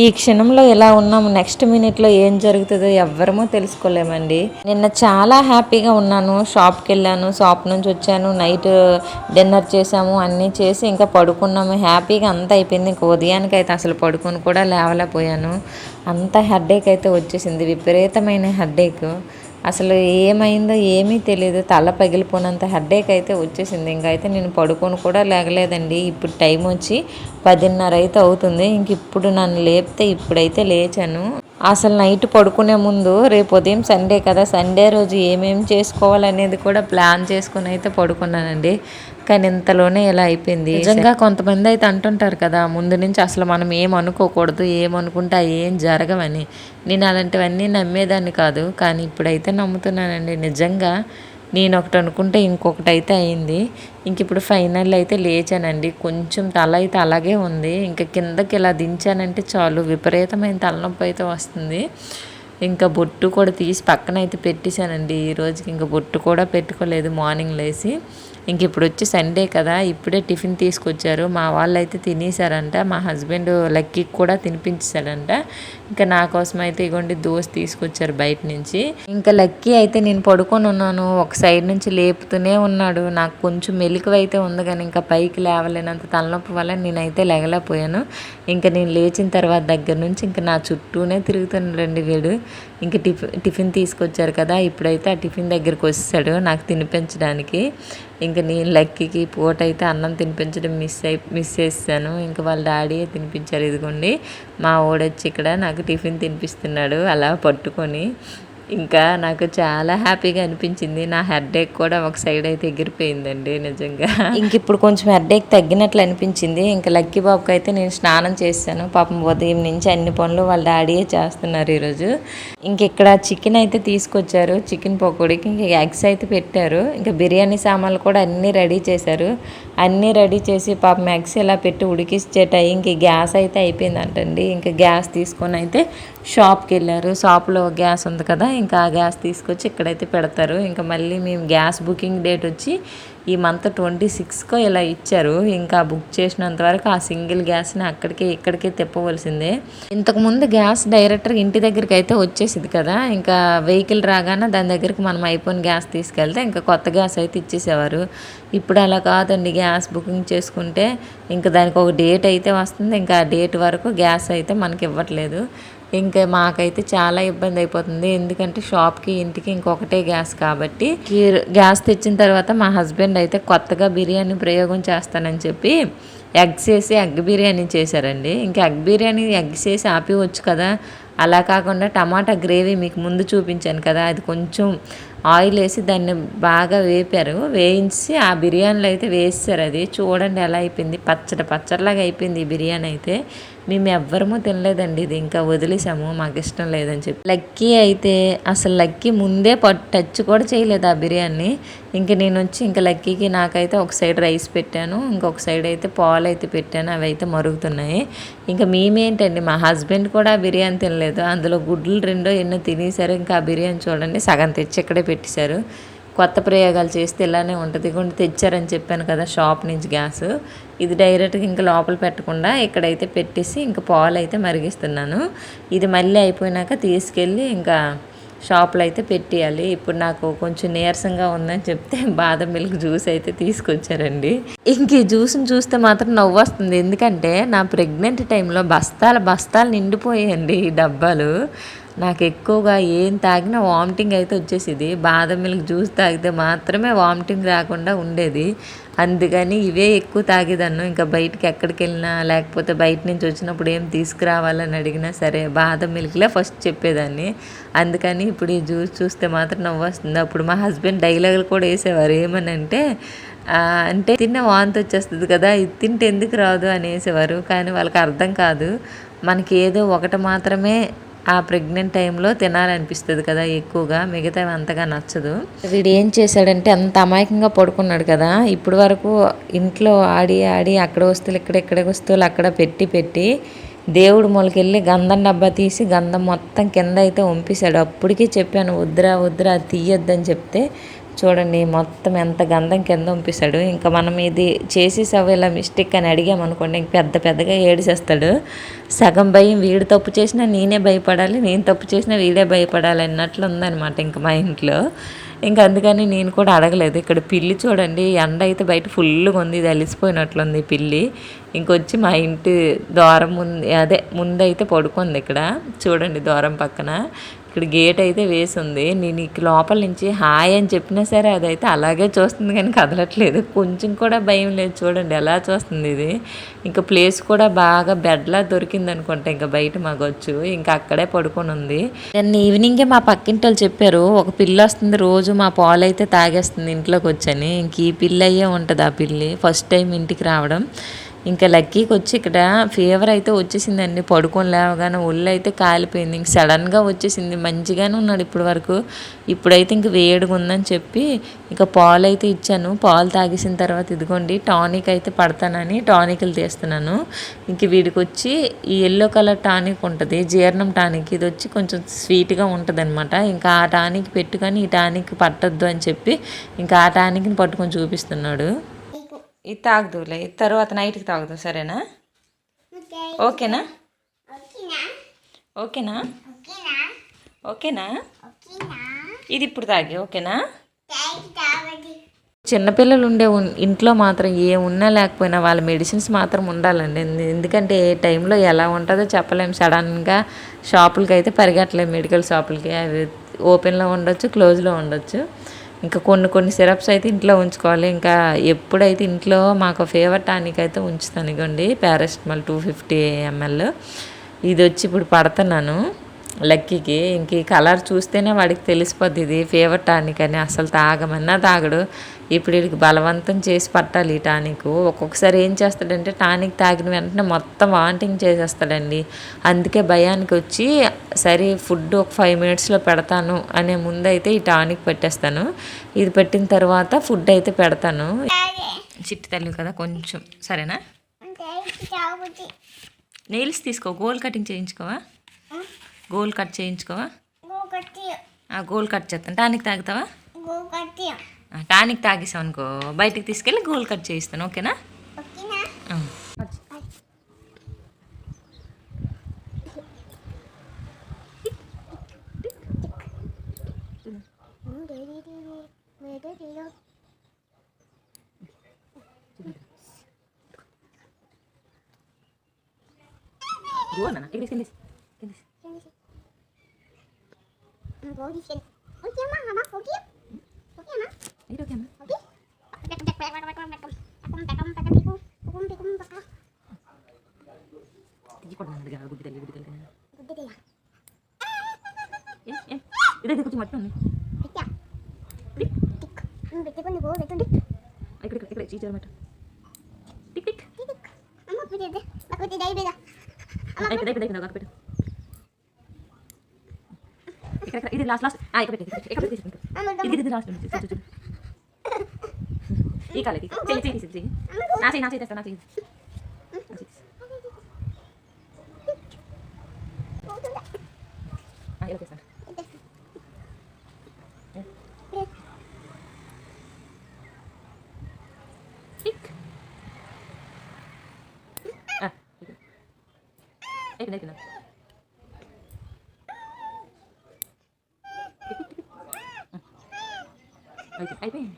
ఈ క్షణంలో ఎలా ఉన్నాము, నెక్స్ట్ మినిట్లో ఏం జరుగుతుందో ఎవ్వరమూ తెలుసుకోలేమండి. నిన్న చాలా హ్యాపీగా ఉన్నాను. షాప్కి వెళ్ళాను, షాప్ నుంచి వచ్చాను, నైట్ డిన్నర్ చేసాము, అన్నీ చేసి ఇంకా పడుకున్నాము. హ్యాపీగా అంతా అయిపోయింది. ఇంకా ఉదయానికి అయితే అసలు పడుకొని కూడా లేవలేకపోయాను. అంత హెడ్ఏక్ అయితే వచ్చేసింది, విపరీతమైన హెడ్ఏక్. అసలు ఏమైందో ఏమీ తెలియదు, తల పగిలిపోయినంత హెడ్ఏక్ అయితే వచ్చేసింది. ఇంకైతే నేను పడుకొని కూడా లేగలేదండి. ఇప్పుడు టైం వచ్చి 10:30 అయితే అవుతుంది. ఇంక ఇప్పుడు నన్ను లేపితే ఇప్పుడైతే లేచాను. అసలు నైట్ పడుకునే ముందు రేపు ఉదయం సండే కదా, సండే రోజు ఏమేమి చేసుకోవాలనేది కూడా ప్లాన్ చేసుకుని అయితే పడుకున్నానండి. కానీ ఇంతలోనే ఇలా అయిపోయింది. నిజంగా కొంతమంది అయితే అంటుంటారు కదా, ముందు నుంచి అసలు మనం ఏమనుకోకూడదు, ఏమనుకుంటే ఏం జరగవని. నేను అలాంటివన్నీ నమ్మేదాన్ని కాదు, కానీ ఇప్పుడైతే నమ్ముతున్నానండి. నిజంగా నేను ఒకటి అనుకుంటే ఇంకొకటి అయితే అయింది. ఇంక ఇప్పుడు ఫైనల్ అయితే లేచానండి. కొంచెం తల అయితే అలాగే ఉంది. ఇంకా కిందకి ఇలా దించానంటే చాలు విపరీతమైన తలనొప్పి అయితే వస్తుంది. ఇంకా బొట్టు కూడా తీసి పక్కన అయితే పెట్టేశానండి. ఈ రోజుకి ఇంకా బొట్టు కూడా పెట్టుకోలేదు మార్నింగ్ లేసి. ఇంక ఇప్పుడు వచ్చి సండే కదా, ఇప్పుడే టిఫిన్ తీసుకొచ్చారు. మా వాళ్ళు అయితే తినేసారంట. మా హస్బెండ్ లక్కీకి కూడా తినిపించాడంట. ఇంకా నా కోసం అయితే ఇగోండి దోశ తీసుకొచ్చారు బయట నుంచి. ఇంకా లక్కీ అయితే నేను పడుకొని ఉన్నాను, ఒక సైడ్ నుంచి లేపుతూనే ఉన్నాడు. నాకు కొంచెం మెలకువ అయితే ఉంది, కానీ ఇంకా పైకి లేవలేనంత తలనొప్పి వల్ల నేనైతే లేగలేకపోయాను. ఇంకా నేను లేచిన తర్వాత దగ్గర నుంచి ఇంకా నా చుట్టూనే తిరుగుతున్నాడండి వీడు. ఇంకా టిఫిన్ తీసుకొచ్చారు కదా, ఇప్పుడైతే ఆ టిఫిన్ దగ్గరికి వచ్చేసాడు నాకు తినిపించడానికి. ఇంకా నేను లక్కీకి పూట అయితే అన్నం తినిపించడం మిస్ చేస్తాను. ఇంకా వాళ్ళ డాడీ తినిపించారు. ఇదిగోండి మా ఓడొచ్చి ఇక్కడ నాకు టిఫిన్ తినిపిస్తున్నాడు అలా పట్టుకొని. ఇంకా నాకు చాలా హ్యాపీగా అనిపించింది. నా హెడ్ఏక్ కూడా ఒక సైడ్ అయితే ఎగిరిపోయిందండి నిజంగా. ఇంక ఇప్పుడు కొంచెం హెడ్ఏక్ తగ్గినట్లు అనిపించింది. ఇంకా లక్కీ బాబుకి అయితే నేను స్నానం చేశాను. పాపం ఉదయం నుంచి అన్ని పనులు వాళ్ళ డాడీయే చేస్తున్నారు ఈరోజు. ఇంక ఇక్కడ చికెన్ అయితే తీసుకొచ్చారు, చికెన్ పకోడీకి. ఇంక ఎగ్స్ అయితే పెట్టారు. ఇంకా బిర్యానీ సామాన్లు కూడా అన్నీ రెడీ చేశారు. అన్నీ రెడీ చేసి పాపం ఎగ్స్ ఇలా పెట్టి ఉడికిచ్చే టైంకి గ్యాస్ అయితే అయిపోయిందంటండి. ఇంకా గ్యాస్ తీసుకొని అయితే షాప్కి వెళ్ళారు. షాప్లో గ్యాస్ ఉంది కదా, ఇంకా ఆ గ్యాస్ తీసుకొచ్చి ఇక్కడైతే పెడతారు. ఇంకా మళ్ళీ మేము గ్యాస్ బుకింగ్ డేట్ వచ్చి ఈ మంత్ 26కో ఇలా ఇచ్చారు. ఇంకా బుక్ చేసినంత వరకు ఆ సింగిల్ గ్యాస్ని ఇక్కడికే తిప్పవలసిందే. ఇంతకుముందు గ్యాస్ డైరెక్టర్ ఇంటి దగ్గరికి అయితే వచ్చేసింది కదా, ఇంకా వెహికల్ రాగానే దాని దగ్గరికి మనం అయిపోయిన గ్యాస్ తీసుకెళ్తే ఇంకా కొత్త గ్యాస్ అయితే ఇచ్చేసేవారు. ఇప్పుడు అలా కాదండి, గ్యాస్ బుకింగ్ చేసుకుంటే ఇంకా దానికి ఒక డేట్ అయితే వస్తుంది. ఇంకా ఆ డేట్ వరకు గ్యాస్ అయితే మనకి ఇవ్వట్లేదు. ఇంకా మాకైతే చాలా ఇబ్బంది అయిపోతుంది. ఎందుకంటే షాప్కి ఇంటికి ఇంకొకటే గ్యాస్ కాబట్టి. గ్యాస్ తెచ్చిన తర్వాత మా హస్బెండ్ అయితే కొత్తగా బిర్యానీ ప్రయోగం చేస్తానని చెప్పి ఎగ్స్ వేసి ఎగ్ బిర్యానీ చేశారండి. ఇంకా ఎగ్ బిర్యానీ ఎగ్స్ వేసి ఆపివచ్చు కదా, అలా కాకుండా టమాటా గ్రేవీ మీకు ముందు చూపించాను కదా, అది కొంచెం ఆయిల్ వేసి దాన్ని బాగా వేయించి ఆ బిర్యానీలో అయితే వేసారు. అది చూడండి ఎలా అయిపోయింది, పచ్చడిలాగా అయిపోయింది ఈ బిర్యానీ అయితే. మేము ఎవ్వరము తినలేదండి, ఇది ఇంకా వదిలేసాము, మాకు ఇష్టం లేదని చెప్పి. లక్కీ అయితే అసలు లక్కీ ముందే టచ్ కూడా చేయలేదు ఆ బిర్యానీ. ఇంక నేను వచ్చి ఇంకా లక్కీకి నాకైతే ఒక సైడ్ రైస్ పెట్టాను, ఇంకొక సైడ్ అయితే పాలు అయితే పెట్టాను, అవి అయితే మరుగుతున్నాయి. ఇంకా మేమేంటండి, మా హస్బెండ్ కూడా బిర్యానీ తినలేదు. అందులో గుడ్లు రెండో ఎన్నో తినేసారు. ఇంకా ఆ బిర్యానీ చూడండి సగం తెచ్చి ఇక్కడే పెట్టేశారు. కొత్త ప్రయోగాలు చేస్తే ఇలానే ఉంటుంది. కొన్ని తెచ్చారని చెప్పాను కదా షాప్ నుంచి గ్యాస్, ఇది డైరెక్ట్గా ఇంకా లోపల పెట్టకుండా ఇక్కడైతే పెట్టేసి ఇంకా పాలు అయితే మరిగిస్తున్నాను. ఇది మళ్ళీ అయిపోయినాక తీసుకెళ్ళి ఇంకా షాప్లో అయితే పెట్టేయాలి. ఇప్పుడు నాకు కొంచెం నీరసంగా ఉందని చెప్తే బాదం మిల్క్ జ్యూస్ అయితే తీసుకొచ్చారండి. ఇంక ఈ జ్యూస్ని చూస్తే మాత్రం నవ్వు వస్తుంది. ఎందుకంటే నా ప్రెగ్నెంట్ టైంలో బస్తాలు నిండిపోయాయండి ఈ డబ్బాలు. నాకు ఎక్కువగా ఏం తాగినా వామిటింగ్ అయితే వచ్చేసేది. బాదం మిల్క్ జ్యూస్ తాగితే మాత్రమే వామిటింగ్ రాకుండా ఉండేది. అందుకని ఇవే ఎక్కువ తాగేదాన్ని. ఇంకా బయటికి ఎక్కడికి వెళ్ళినా లేకపోతే బయట నుంచి వచ్చినప్పుడు ఏం తీసుకురావాలని అడిగినా సరే బాదం మిల్క్లే ఫస్ట్ చెప్పేదాన్ని. అందుకని ఇప్పుడు ఈ జ్యూస్ చూస్తే మాత్రం నవ్వు వస్తుంది. అప్పుడు మా హస్బెండ్ డైలాగులు కూడా వేసేవారు. ఏమనంటే అంటే తిన్న వాంతి వచ్చేస్తుంది కదా, ఇది తింటే ఎందుకు రాదు అనేసేవారు. కానీ వాళ్ళకి అర్థం కాదు, మనకి ఏదో ఒకటి మాత్రమే ఆ ప్రెగ్నెంట్ టైంలో తినాలనిపిస్తుంది కదా ఎక్కువగా, మిగతావి అంతగా నచ్చదు. వీడు ఏం చేశాడంటే అంత అమాయకంగా పడుకున్నాడు కదా, ఇప్పటి వరకు ఇంట్లో ఆడి అక్కడ వస్తువులు ఇక్కడ వస్తువులు అక్కడ పెట్టి దేవుడు మొలకెళ్ళి గంధం డబ్బా తీసి గంధం మొత్తం కింద అయితే వంపేశాడు. అప్పటికీ చెప్పాను వద్దురా అది తీయొద్దని చెప్తే చూడండి మొత్తం ఎంత గంధం కింద పంపిస్తాడు. ఇంకా మనం ఇది చేసేసావు ఇలా మిస్టేక్ అని అడిగామనుకోండి ఇంక పెద్ద పెద్దగా ఏడిసేస్తాడు. సగం భయం వీడు తప్పు చేసినా నేనే భయపడాలి, నేను తప్పు చేసినా వీడే భయపడాలి అన్నట్లు ఉందన్నమాట ఇంకా మా ఇంట్లో. ఇంకా అందుకని నేను కూడా అడగలేదు. ఇక్కడ పిల్లి చూడండి, ఎండ అయితే బయట ఫుల్గా ఉంది, ఇది అలిసిపోయినట్లుంది పిల్లి. ఇంకొచ్చి మా ఇంటి ద్వారం ముందైతే పడుకుంది ఇక్కడ చూడండి, ద్వారం పక్కన. ఇక్కడ గేట్ అయితే వేసి ఉంది. నేను ఇక లోపల నుంచి హాయ్ అని చెప్పినా సరే అదైతే అలాగే చూస్తుంది కానీ కదలట్లేదు. కొంచెం కూడా భయం లేదు. చూడండి ఎలా చూస్తుంది ఇది. ఇంకా ప్లేస్ కూడా బాగా బెడ్లా దొరికింది అనుకుంటా ఇంకా బయట మాకొచ్చు. ఇంకా అక్కడే పడుకొని ఉంది. నిన్న ఈవినింగే మా పక్కింటి వాళ్ళు చెప్పారు, ఒక పిల్లి వస్తుంది రోజు మా పాలు అయితే తాగేస్తుంది ఇంట్లోకి వచ్చని. ఇంక ఈ పిల్లి అయ్యే ఉంటుంది ఆ పిల్లి ఫస్ట్ టైం ఇంటికి రావడం. ఇంకా లక్కీకి వచ్చి ఇక్కడ ఫీవర్ అయితే వచ్చేసిందండి. పడుకొని లేవగానే ఒళ్ళు అయితే కాలిపోయింది. ఇంక సడన్గా వచ్చేసింది. మంచిగానే ఉన్నాడు ఇప్పటి వరకు. ఇప్పుడైతే ఇంక వేడిగా ఉందని చెప్పి ఇంకా పాలు అయితే ఇచ్చాను. పాలు తాగేసిన తర్వాత ఇదిగోండి టానిక్ అయితే పడతానని టానిక్లు తీస్తున్నాను. ఇంక వీడికి వచ్చి ఈ ఎల్లో కలర్ టానిక్ ఉంటుంది, జీర్ణం టానిక్. ఇది వచ్చి కొంచెం స్వీట్గా ఉంటుంది అనమాట. ఇంకా ఆ టానిక్ పెట్టుకొని ఈ టానిక్ పట్టద్దు అని చెప్పి ఇంకా ఆ టానిక్ని పట్టుకొని చూపిస్తున్నాడు. ఇది తాగుదులే, తర్వాత నైట్కి తాగుదు, సరేనా? ఓకేనా? ఓకేనా? ఓకేనా? ఇది ఇప్పుడు తాగి ఓకేనా? చిన్నపిల్లలు ఉండే ఇంట్లో మాత్రం ఏ ఉన్నా లేకపోయినా వాళ్ళ మెడిసిన్స్ మాత్రం ఉండాలండి. ఎందుకంటే ఏ టైంలో ఎలా ఉంటుందో చెప్పలేము. సడన్గా షాపులకి అయితే పరిగెట్టలేము, మెడికల్ షాపులకి. అవి ఓపెన్లో ఉండొచ్చు, క్లోజ్లో ఉండొచ్చు. ఇంకా కొన్ని సిరప్స్ అయితే ఇంట్లో ఉంచుకోవాలి. ఇంకా ఎప్పుడైతే ఇంట్లో మాకు ఫీవర్ టానిక్ అయితే ఉంచుతాను. ఇగోండి పారాసిటమాల్ 250 ml. ఇది వచ్చి ఇప్పుడు పడుతున్నాను లక్కీకి. ఇంక ఈ కలర్ చూస్తేనే వాడికి తెలిసిపోద్ది ఇది ఫీవర్ టానిక్ అని. అసలు తాగమన్నా తాగడు. ఇప్పుడు వీడికి బలవంతం చేసి పట్టాలి ఈ టానిక్. ఒక్కొక్కసారి ఏం చేస్తాడంటే టానిక్ తాగిన వెంటనే మొత్తం వాంటింగ్ చేసేస్తాడండి. అందుకే భయానికి వచ్చి సరే ఫుడ్ ఒక 5 minutesలో పెడతాను అనే ముందైతే ఈ టానిక్ పెట్టేస్తాను. ఇది పెట్టిన తర్వాత ఫుడ్ అయితే పెడతాను. చిట్టి తల్లి కదా కొంచెం, సరేనా? నెయిల్స్ తీసుకో, గోల్ కటింగ్ చేయించుకోవా? గోల్ కట్ చేయించుకోవా? గోల్ కట్ చేస్తాను. టానిక్ తాగుతావా? టానిక్ తాగేసావు అనుకో బయటికి తీసుకెళ్ళి గోల్ కట్ చేయిస్తాను, ఓకేనా? ఇదైతే కొంచెం మట్టి ఉంది. ఇక్కడ చీచరమాట టిక్ టిక్ ఇక్కడ ఇది లాస్ట్ ఇక్కడ ఇది లాస్ట్ ఈ కాలకి చెయ్యి నా చేయి తెస్తా, నా చేయి ఇలా చేస్తాను. అయిపోయింది. లాస్ట్ అయిపోయింది.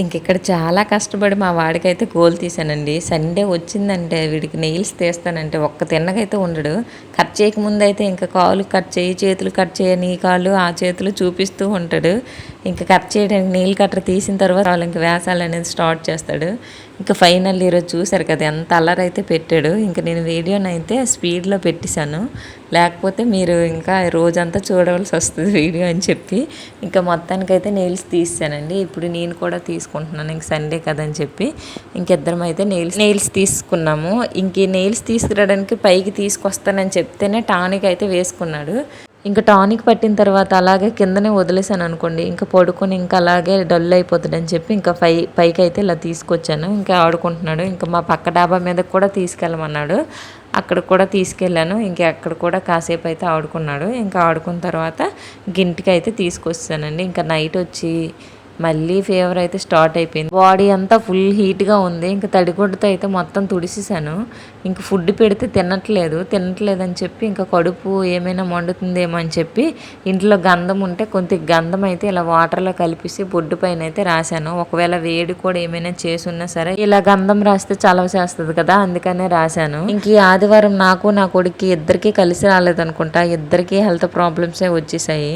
ఇంకెక్కడ చాలా కష్టపడి మా వాడికైతే గోల్ తీసానండి. సండే వచ్చిందంటే వీడికి నెయిల్స్ తీస్తానంటే ఒక్క తిన్నకైతే ఉండడు. కట్ చేయకముందు అయితే ఇంకా కాలు కట్ చేయి, చేతులు కట్ చేయని, కాళ్ళు ఆ చేతులు చూపిస్తూ ఉంటాడు. ఇంకా కట్ చేయడానికి నెయిల్ కట్టర్ తీసిన తర్వాత వాళ్ళు ఇంకా వేసాలు అనేది స్టార్ట్ చేస్తాడు. ఇంకా ఫైనల్ ఈరోజు చూసారు కదా ఎంత అల్లరైతే పెట్టాడు. ఇంకా నేను వీడియోనైతే స్పీడ్లో పెట్టేశాను, లేకపోతే మీరు ఇంకా రోజంతా చూడవలసి వస్తుంది వీడియో అని చెప్పి ఇంకా మొత్తానికైతే నెయిల్స్ తీసానండి. ఇప్పుడు నేను కూడా తీసుకుంటున్నాను, ఇంక సండే కదని చెప్పి ఇంకిద్దరం అయితే నెయిల్స్ తీసుకున్నాము. ఇంక ఈ నెయిల్స్ తీసుకురావడానికి పైకి తీసుకొస్తానని చెప్తేనే టానిక్ అయితే వేసుకున్నాడు. ఇంకా టానిక్ పట్టిన తర్వాత అలాగే కిందనే వదిలేసాను అనుకోండి, ఇంకా పడుకొని ఇంకా అలాగే డల్ అయిపోతుందని చెప్పి ఇంకా పైకి అయితే ఇలా తీసుకొచ్చాను. ఇంకా ఆడుకుంటున్నాడు. ఇంకా మా పక్క డాబా మీద కూడా తీసుకెళ్ళమన్నాడు, అక్కడ కూడా తీసుకెళ్ళాను. ఇంకా అక్కడ కూడా కాసేపు అయితే ఆడుకున్నాడు. ఇంకా ఆడుకున్న తర్వాత ఇంటికి అయితే తీసుకొచ్చానండి. ఇంకా నైట్ వచ్చి మళ్ళీ ఫీవర్ అయితే స్టార్ట్ అయిపోయింది. బాడీ అంతా ఫుల్ హీట్గా ఉంది. ఇంకా తడిగుడ్డతో అయితే మొత్తం తుడిసేసాను. ఇంక ఫుడ్ పెడితే తినట్లేదని చెప్పి ఇంకా కడుపు ఏమైనా మండుతుందేమో అని చెప్పి ఇంట్లో గంధం ఉంటే కొంత గంధం అయితే ఇలా వాటర్లో కలిపేసి బొడ్డు పైన అయితే రాశాను. ఒకవేళ వేడి కూడా ఏమైనా చేసున్నా సరే ఇలా గంధం రాస్తే చలవ చేస్తుంది కదా, అందుకనే రాశాను. ఇంక ఈ ఆదివారం నాకు నా కొడుక్కి ఇద్దరికి కలిసి రాలేదనుకుంటా, ఇద్దరికి హెల్త్ ప్రాబ్లమ్సే వచ్చేసాయి.